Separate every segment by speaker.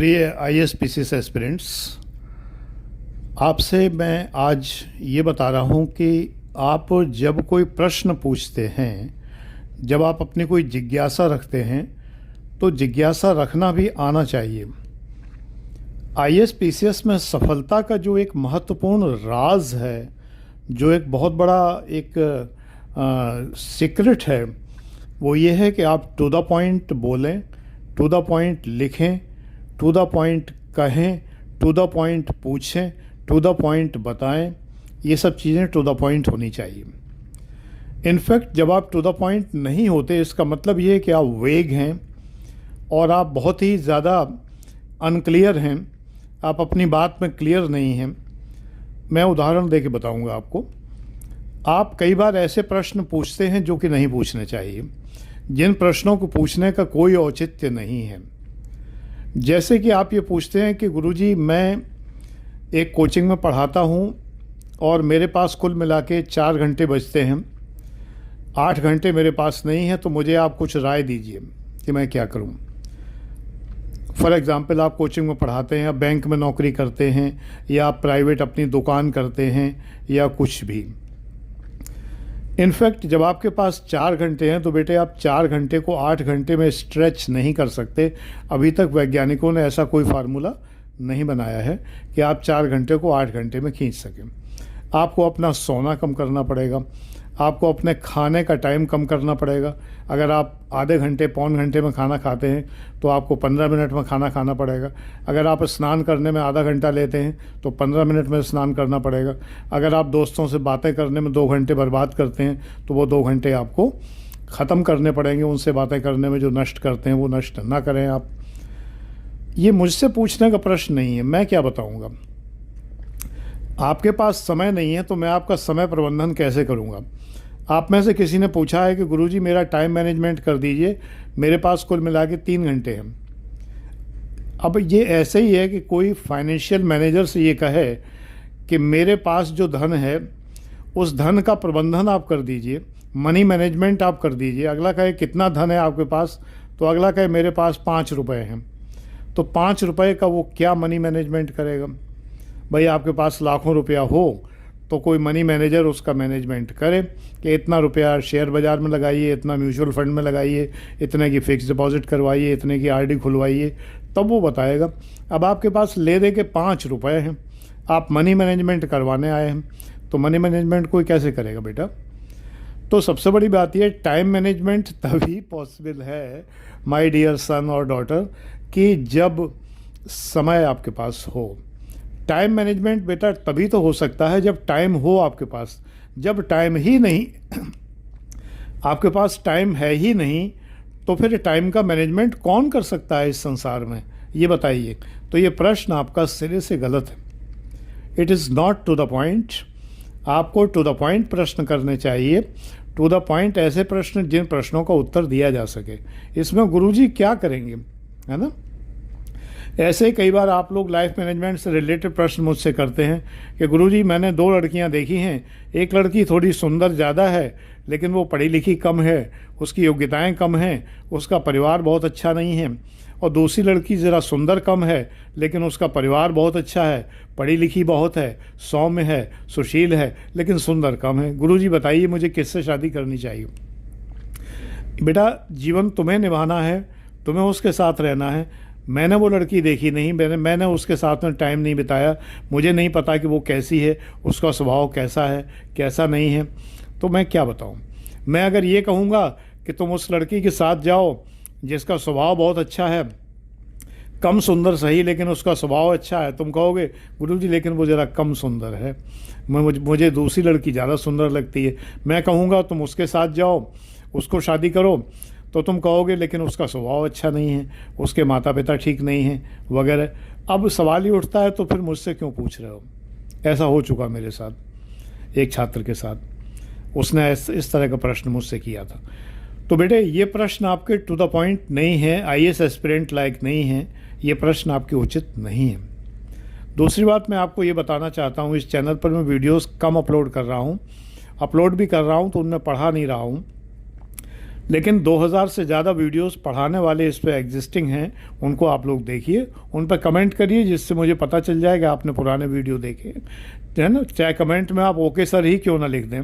Speaker 1: प्रिय IAS-PCS aspirants, आपसे मैं आज ये बता रहा हूँ कि आप जब कोई प्रश्न पूछते हैं, जब आप अपनी कोई जिज्ञासा रखते हैं, तो जिज्ञासा रखना भी आना चाहिए। IAS-PCS में सफलता का जो एक महत्वपूर्ण राज है, जो एक बहुत बड़ा एक सीक्रेट है, वो ये है कि आप टू द पॉइंट बोलें, टू द पॉइंट लिखें, टू द पॉइंट कहें, टू द पॉइंट पूछें, टू द पॉइंट बताएं। ये सब चीज़ें टू द पॉइंट होनी चाहिए। इनफैक्ट जब आप टू द पॉइंट नहीं होते, इसका मतलब ये है कि आप वेग हैं और आप बहुत ही ज़्यादा अनक्लियर हैं, आप अपनी बात में क्लियर नहीं हैं। मैं उदाहरण दे के बताऊँगा आपको। आप कई बार ऐसे प्रश्न पूछते हैं जो कि नहीं पूछने चाहिए, जिन प्रश्नों को पूछने का कोई औचित्य नहीं है। जैसे कि आप ये पूछते हैं कि गुरुजी, मैं एक कोचिंग में पढ़ाता हूँ और मेरे पास कुल मिला के 4 घंटे बचते हैं, 8 घंटे मेरे पास नहीं है, तो मुझे आप कुछ राय दीजिए कि मैं क्या करूँ। फॉर एग्ज़ाम्पल, आप कोचिंग में पढ़ाते हैं, या बैंक में नौकरी करते हैं, या आप प्राइवेट अपनी दुकान करते हैं, या कुछ भी। इनफैक्ट जब आपके पास 4 घंटे हैं तो बेटे आप 4 घंटे को 8 घंटे में स्ट्रेच नहीं कर सकते। अभी तक वैज्ञानिकों ने ऐसा कोई फार्मूला नहीं बनाया है कि आप 4 घंटे को 8 घंटे में खींच सकें। आपको अपना सोना कम करना पड़ेगा, आपको अपने खाने का टाइम कम करना पड़ेगा। अगर आप आधे घंटे पौन घंटे में खाना खाते हैं तो आपको 15 मिनट में खाना खाना पड़ेगा। अगर आप स्नान करने में आधा घंटा लेते हैं तो 15 मिनट में स्नान करना पड़ेगा। अगर आप दोस्तों से बातें करने में 2 घंटे बर्बाद करते हैं तो वो 2 घंटे आपको ख़त्म करने पड़ेंगे। उनसे बातें करने में जो नष्ट करते हैं वो नष्ट ना करें आप। ये मुझसे पूछने का प्रश्न नहीं है, मैं क्या बताऊँगा। आपके पास समय नहीं है तो मैं आपका समय प्रबंधन कैसे करूँगा। आप में से किसी ने पूछा है कि गुरुजी मेरा टाइम मैनेजमेंट कर दीजिए, मेरे पास कुल मिला के 3 घंटे हैं। अब ये ऐसे ही है कि कोई फाइनेंशियल मैनेजर से ये कहे कि मेरे पास जो धन है उस धन का प्रबंधन आप कर दीजिए, मनी मैनेजमेंट आप कर दीजिए। अगला कहे कितना धन है आपके पास, तो अगला कहे मेरे पास 5 रुपये हैं। तो 5 रुपये का वो क्या मनी मैनेजमेंट करेगा। भाई आपके पास लाखों रुपया हो तो कोई मनी मैनेजर उसका मैनेजमेंट करे कि इतना रुपया शेयर बाज़ार में लगाइए, इतना म्यूचुअल फंड में लगाइए, इतने की फ़िक्स डिपॉजिट करवाइए, इतने की RD खुलवाइए, तब वो बताएगा। अब आपके पास ले दे के 5 रुपये हैं, आप मनी मैनेजमेंट करवाने आए हैं, तो मनी मैनेजमेंट कोई कैसे करेगा बेटा। तो सबसे बड़ी बात यह, टाइम मैनेजमेंट तभी पॉसिबल है माय डियर सन और डॉटर कि जब समय आपके पास हो। टाइम मैनेजमेंट बेटा तभी तो हो सकता है जब टाइम हो आपके पास। जब टाइम ही नहीं आपके पास टाइम है ही नहीं, तो फिर टाइम का मैनेजमेंट कौन कर सकता है इस संसार में, ये बताइए। तो ये प्रश्न आपका सिरे से गलत है। It is not to the point. आपको टू द पॉइंट प्रश्न करने चाहिए, टू द पॉइंट ऐसे प्रश्न जिन प्रश्नों का उत्तर दिया जा सके। इसमें गुरुजी क्या करेंगे, है ना। ऐसे ही कई बार आप लोग लाइफ मैनेजमेंट से रिलेटेड प्रश्न मुझसे करते हैं कि गुरुजी मैंने 2 लड़कियां देखी हैं, एक लड़की थोड़ी सुंदर ज़्यादा है लेकिन वो पढ़ी लिखी कम है, उसकी योग्यताएं कम हैं, उसका परिवार बहुत अच्छा नहीं है, और दूसरी लड़की ज़रा सुंदर कम है लेकिन उसका परिवार बहुत अच्छा है, पढ़ी लिखी बहुत है, सौम्य है, सुशील है, लेकिन सुंदर कम है। गुरुजी बताइए मुझे किससे शादी करनी चाहिए। बेटा जीवन तुम्हें निभाना है, तुम्हें उसके साथ रहना है। मैंने वो लड़की देखी नहीं, मैंने उसके साथ में टाइम नहीं बिताया, मुझे नहीं पता कि वो कैसी है, उसका स्वभाव कैसा है कैसा नहीं है, तो मैं क्या बताऊं। मैं अगर ये कहूँगा कि तुम उस लड़की के साथ जाओ जिसका स्वभाव बहुत अच्छा है, कम सुंदर सही लेकिन उसका स्वभाव अच्छा है, तुम कहोगे गुरुजी लेकिन वो ज़रा कम सुंदर है, मुझे दूसरी लड़की ज़्यादा सुंदर लगती है। मैं कहूँगा तुम उसके साथ जाओ, उसको शादी करो, तो तुम कहोगे लेकिन उसका स्वभाव अच्छा नहीं है, उसके माता पिता ठीक नहीं हैं वगैरह। अब सवाल ही उठता है तो फिर मुझसे क्यों पूछ रहे हो। ऐसा हो चुका मेरे साथ एक छात्र के साथ, उसने इस तरह का प्रश्न मुझसे किया था। तो बेटे ये प्रश्न आपके टू द पॉइंट नहीं है, IAS एस्पिरेंट लायक नहीं है, ये प्रश्न आपके उचित नहीं है। दूसरी बात मैं आपको ये बताना चाहता हूँ, इस चैनल पर मैं वीडियोस कम अपलोड कर रहा हूँ, अपलोड भी कर रहा हूँ तो उनमें पढ़ा नहीं रहा हूँ। लेकिन 2000 से ज़्यादा वीडियोस पढ़ाने वाले इस पे एग्जिस्टिंग हैं, उनको आप लोग देखिए, उन पर कमेंट करिए, जिससे मुझे पता चल जाएगा आपने पुराने वीडियो देखे, है ना। चाहे कमेंट में आप ओके सर ही क्यों ना लिख दें,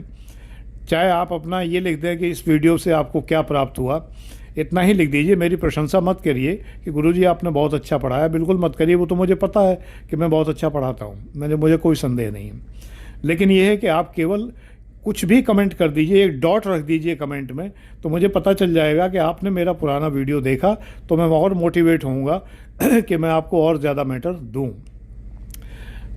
Speaker 1: चाहे आप अपना ये लिख दें कि इस वीडियो से आपको क्या प्राप्त हुआ, इतना ही लिख दीजिए। मेरी प्रशंसा मत करिए कि गुरुजी आपने बहुत अच्छा पढ़ाया, बिल्कुल मत करिए, वो तो मुझे पता है कि मैं बहुत अच्छा पढ़ाता हूँ, मुझे कोई संदेह नहीं है। लेकिन ये है कि आप केवल कुछ भी कमेंट कर दीजिए, एक डॉट रख दीजिए कमेंट में, तो मुझे पता चल जाएगा कि आपने मेरा पुराना वीडियो देखा, तो मैं और मोटिवेट होऊंगा कि मैं आपको और ज़्यादा मैटर दूं।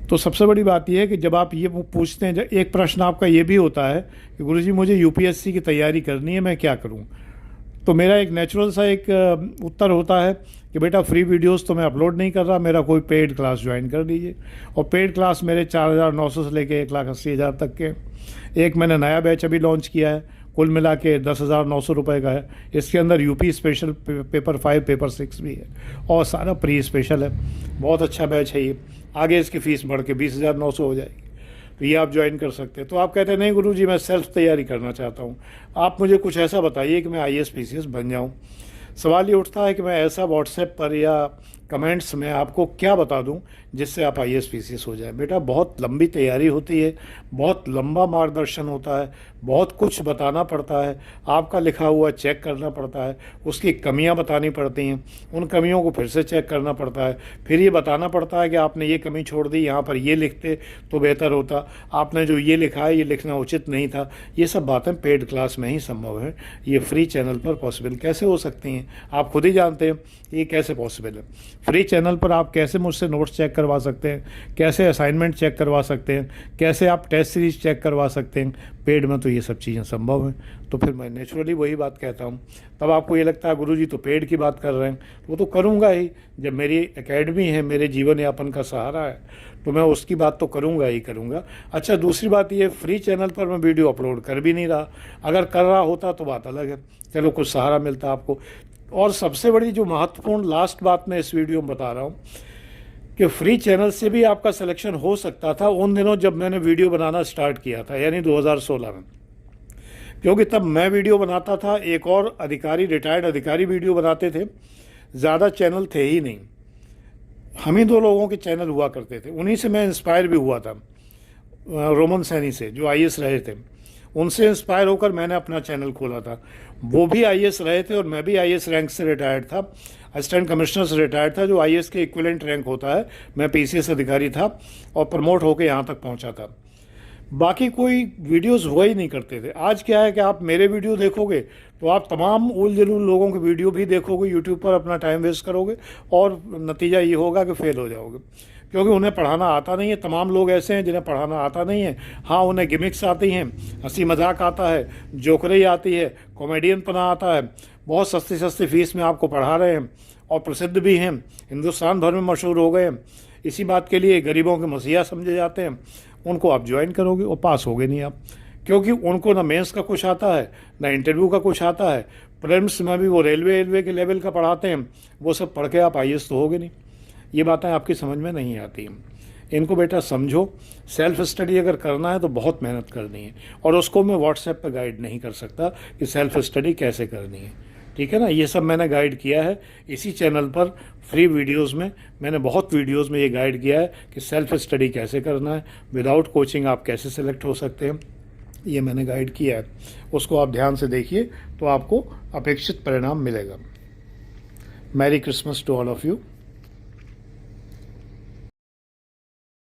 Speaker 1: तो सबसे बड़ी बात यह है कि जब आप ये पूछते हैं, एक प्रश्न आपका ये भी होता है कि गुरुजी मुझे यूपीएससी की तैयारी करनी है, मैं क्या करूं। तो मेरा एक नेचुरल सा एक उत्तर होता है कि बेटा फ्री वीडियोस तो मैं अपलोड नहीं कर रहा, मेरा कोई पेड क्लास ज्वाइन कर लीजिए। और पेड क्लास मेरे 4900 से लेके 1,80,000 तक के। एक मैंने नया बैच अभी लॉन्च किया है, कुल मिला के 10,900 रुपये का है। इसके अंदर यूपी स्पेशल पेपर 5 पेपर 6 भी है और सारा प्री स्पेशल है। बहुत अच्छा बैच है ये। आगे इसकी फ़ीस बढ़ के 20,900 हो जाएगी, तो ये आप ज्वाइन कर सकते हैं। तो आप कहते हैं नहीं गुरुजी मैं सेल्फ तैयारी करना चाहता हूँ, आप मुझे कुछ ऐसा बताइए कि मैं IAS PCS बन जाऊँ। सवाल ये उठता है कि मैं ऐसा व्हाट्सएप पर या कमेंट्स में आपको क्या बता दूं जिससे आप IAS PCS हो जाए। बेटा बहुत लंबी तैयारी होती है, बहुत लंबा मार्गदर्शन होता है, बहुत कुछ बताना पड़ता है, आपका लिखा हुआ चेक करना पड़ता है, उसकी कमियां बतानी पड़ती हैं, उन कमियों को फिर से चेक करना पड़ता है, फिर ये बताना पड़ता है कि आपने ये कमी छोड़ दी, यहाँ पर ये लिखते तो बेहतर होता, आपने जो ये लिखा है ये लिखना उचित नहीं था। ये सब बातें पेड क्लास में ही संभव है, ये फ्री चैनल पर पॉसिबल कैसे हो सकती हैं आप खुद ही जानते हैं ये कैसे पॉसिबल है। फ्री चैनल पर आप कैसे मुझसे नोट्स चेक करवा सकते हैं, कैसे असाइनमेंट चेक करवा सकते हैं, कैसे आप टेस्ट सीरीज चेक करवा सकते हैं। पेड में तो ये सब चीज़ें संभव हैं। तो फिर मैं नेचुरली वही बात कहता हूँ। तब आपको ये लगता है गुरुजी तो पेड की बात कर रहे हैं, वो तो करूँगा ही। जब मेरी एकेडमी है, मेरे जीवन यापन का सहारा है, तो मैं उसकी बात तो करूँगा ही करूँगा। अच्छा दूसरी बात ये, फ्री चैनल पर मैं वीडियो अपलोड कर भी नहीं रहा, अगर कर रहा होता तो बात अलग है, चलो कुछ सहारा मिलता आपको। और सबसे बड़ी जो महत्वपूर्ण लास्ट बात मैं इस वीडियो में बता रहा हूँ कि फ्री चैनल से भी आपका सिलेक्शन हो सकता था उन दिनों जब मैंने वीडियो बनाना स्टार्ट किया था, यानी 2016 में। क्योंकि तब मैं वीडियो बनाता था, एक और अधिकारी, रिटायर्ड अधिकारी वीडियो बनाते थे, ज़्यादा चैनल थे ही नहीं, हम ही 2 लोगों के चैनल हुआ करते थे। उन्हीं से मैं इंस्पायर भी हुआ था, रोमन सैनी से जो IAS रहे थे, उनसे इंस्पायर होकर मैंने अपना चैनल खोला था। वो भी IAS रहे थे और मैं भी IAS रैंक से रिटायर्ड था, असिस्टेंट कमिश्नर से रिटायर्ड था, जो IAS के इक्विवेलेंट रैंक होता है। मैं PCS अधिकारी था और प्रमोट होकर यहाँ तक पहुँचा था। बाकी कोई वीडियोस हुआ ही नहीं करते थे। आज क्या है कि आप मेरे वीडियो देखोगे तो आप तमाम उल जलूल लोगों के वीडियो भी देखोगे, यूट्यूब पर अपना टाइम वेस्ट करोगे और नतीजा ये होगा कि फेल हो जाओगे, क्योंकि उन्हें पढ़ाना आता नहीं है। तमाम लोग ऐसे हैं जिन्हें पढ़ाना आता नहीं है। हाँ, उन्हें गिमिक्स आती हैं, हंसी मजाक आता है, जोकरी आती है, कॉमेडियन पना आता है, बहुत सस्ती सस्ती फीस में आपको पढ़ा रहे हैं और प्रसिद्ध भी हैं, हिंदुस्तान भर में मशहूर हो गए हैं। इसी बात के लिए गरीबों के मसीहा समझे जाते हैं। उनको आप ज्वाइन करोगे और पास होगे नहीं आप, क्योंकि उनको ना मेंस का कुछ आता है, ना इंटरव्यू का कुछ आता है। प्रीलिम्स में भी वो रेलवे के लेवल का पढ़ाते हैं, वो सब पढ़ के आप IAS तो होगे नहीं। ये बातें आपकी समझ में नहीं आती हैं, इनको बेटा समझो। सेल्फ स्टडी अगर करना है तो बहुत मेहनत करनी है, और उसको मैं व्हाट्सएप पर गाइड नहीं कर सकता कि सेल्फ स्टडी कैसे करनी है, ठीक है ना। ये सब मैंने गाइड किया है इसी चैनल पर, फ्री वीडियोस में मैंने बहुत वीडियोस में ये गाइड किया है कि सेल्फ स्टडी कैसे करना है, विदाउट कोचिंग आप कैसे सेलेक्ट हो सकते हैं, ये मैंने गाइड किया है। उसको आप ध्यान से देखिए तो आपको अपेक्षित परिणाम मिलेगा। Merry Christmas to all of you.